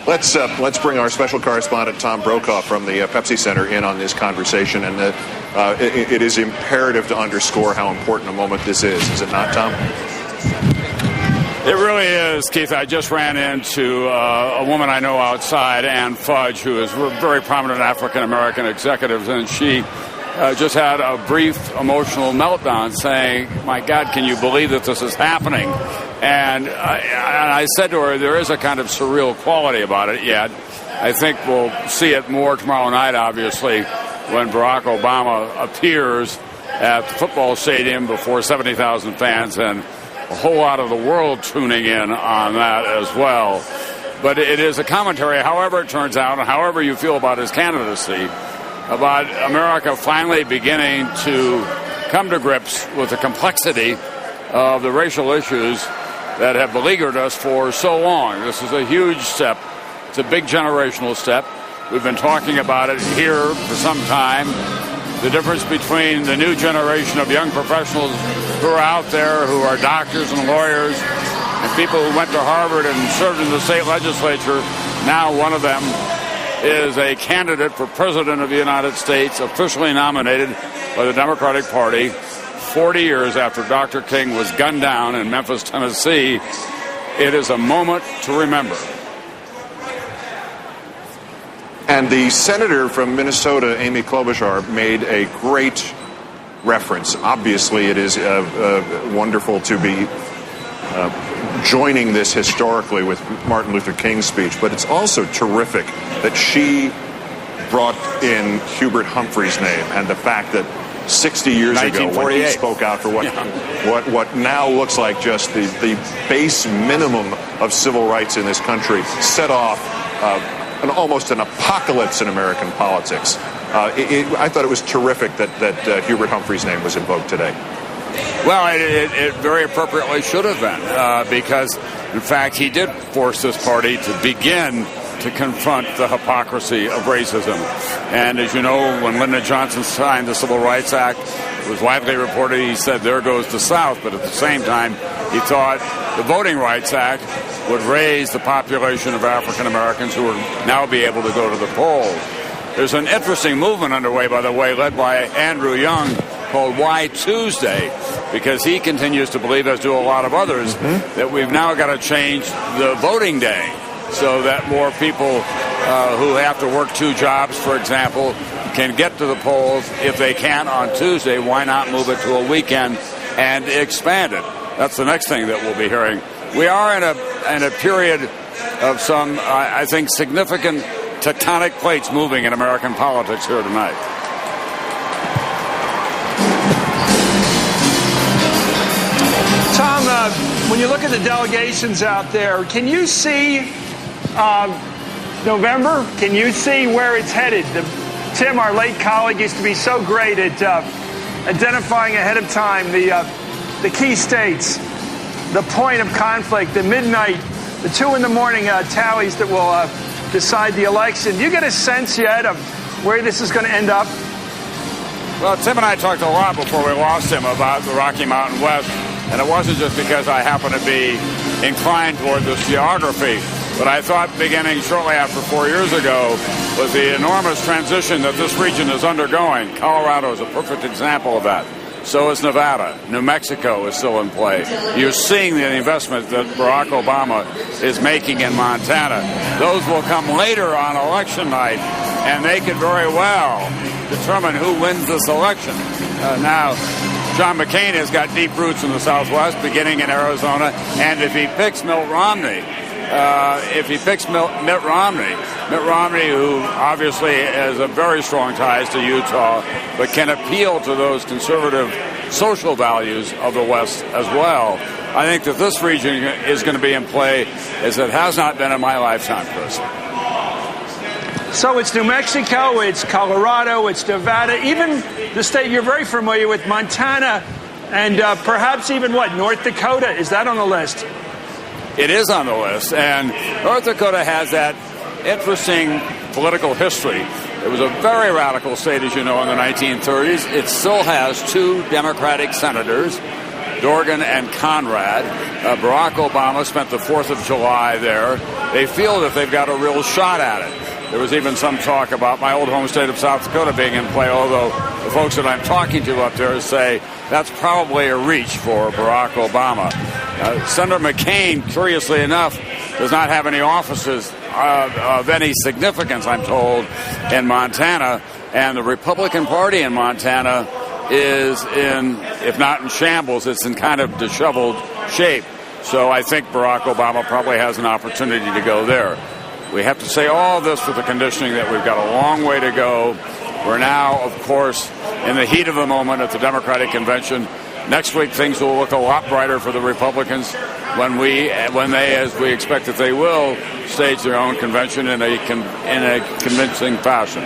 Let's bring our special correspondent Tom Brokaw from the Pepsi Center in on this conversation, and it is imperative to underscore how important a moment this is it not, Tom? It really is, Keith. I just ran into a woman I know outside, Ann Fudge, who is a very prominent African-American executive, and she just had a brief emotional meltdown saying, my God, can you believe that this is happening? And I said to her, there is a kind of surreal quality about it yet. I think we'll see it more tomorrow night, obviously, when Barack Obama appears at the football stadium before 70,000 fans and a whole lot of the world tuning in on that as well. But it is a commentary, however it turns out, and however you feel about his candidacy, about America finally beginning to come to grips with the complexity of the racial issues that have beleaguered us for so long. This is a huge step. It's a big generational step. We've been talking about it here for some time. The difference between the new generation of young professionals who are out there, who are doctors and lawyers, and people who went to Harvard and served in the state legislature. Now one of them is a candidate for President of the United States, officially nominated by the Democratic Party 40 years after Dr. King was gunned down in Memphis, Tennessee. It is a moment to remember. And the senator from Minnesota, Amy Klobuchar, made a great reference. Obviously, it is wonderful to be joining this historically with Martin Luther King's speech, but it's also terrific that she brought in Hubert Humphrey's name and the fact that 60 years ago, when he spoke out for what now looks like just the base minimum of civil rights in this country, set off almost an apocalypse in American politics. I thought it was terrific that Hubert Humphrey's name was invoked today. Well, it very appropriately should have been, because, in fact, he did force this party to begin to confront the hypocrisy of racism. And as you know, when Lyndon Johnson signed the Civil Rights Act, it was widely reported he said, there goes the South. But at the same time, he thought the Voting Rights Act would raise the population of African Americans who would now be able to go to the polls. There's an interesting movement underway, by the way, led by Andrew Young, called Why Tuesday, because he continues to believe, as do a lot of others, that we've now got to change the voting day so that more people who have to work two jobs, for example, can get to the polls. If they can't on Tuesday, why not move it to a weekend and expand it? That's the next thing that we'll be hearing. We are in a period of some, I think, significant tectonic plates moving in American politics here tonight. Tom, when you look at the delegations out there, can you see November? Can you see where it's headed? Tim, our late colleague, used to be so great at identifying ahead of time the key states, the point of conflict, the midnight, the 2 in the morning tallies that will decide the election. Do you get a sense yet of where this is going to end up? Well, Tim and I talked a lot before we lost him about the Rocky Mountain West, and it wasn't just because I happen to be inclined toward this geography, but I thought beginning shortly after 4 years ago with the enormous transition that this region is undergoing. Colorado is a perfect example of that. So is Nevada. New Mexico is still in play. You're seeing the investment that Barack Obama is making in Montana. Those will come later on election night, and they could very well determine who wins this election. Now, John McCain has got deep roots in the Southwest, beginning in Arizona, and if he picks Mitt Romney, Mitt Romney, who obviously has a very strong ties to Utah, but can appeal to those conservative social values of the West as well, I think that this region is going to be in play as it has not been in my lifetime, Chris. So it's New Mexico, it's Colorado, it's Nevada, even the state you're very familiar with, Montana, and perhaps even, North Dakota? Is that on the list? It is on the list, and North Dakota has that interesting political history. It was a very radical state, as you know, in the 1930s. It still has 2 Democratic senators. Dorgan and Conrad. Barack Obama spent the 4th of July there. They feel that they've got a real shot at it. There was even some talk about my old home state of South Dakota being in play, although the folks that I'm talking to up there say that's probably a reach for Barack Obama. Senator McCain, curiously enough, does not have any offices of any significance, I'm told, in Montana. And the Republican Party in Montana is in, if not in shambles, it's in kind of disheveled shape. So I think Barack Obama probably has an opportunity to go there. We have to say all this with the conditioning that we've got a long way to go. We're now, of course, in the heat of the moment at the Democratic Convention. Next week, things will look a lot brighter for the Republicans when they, as we expect that they will, stage their own convention in a convincing fashion.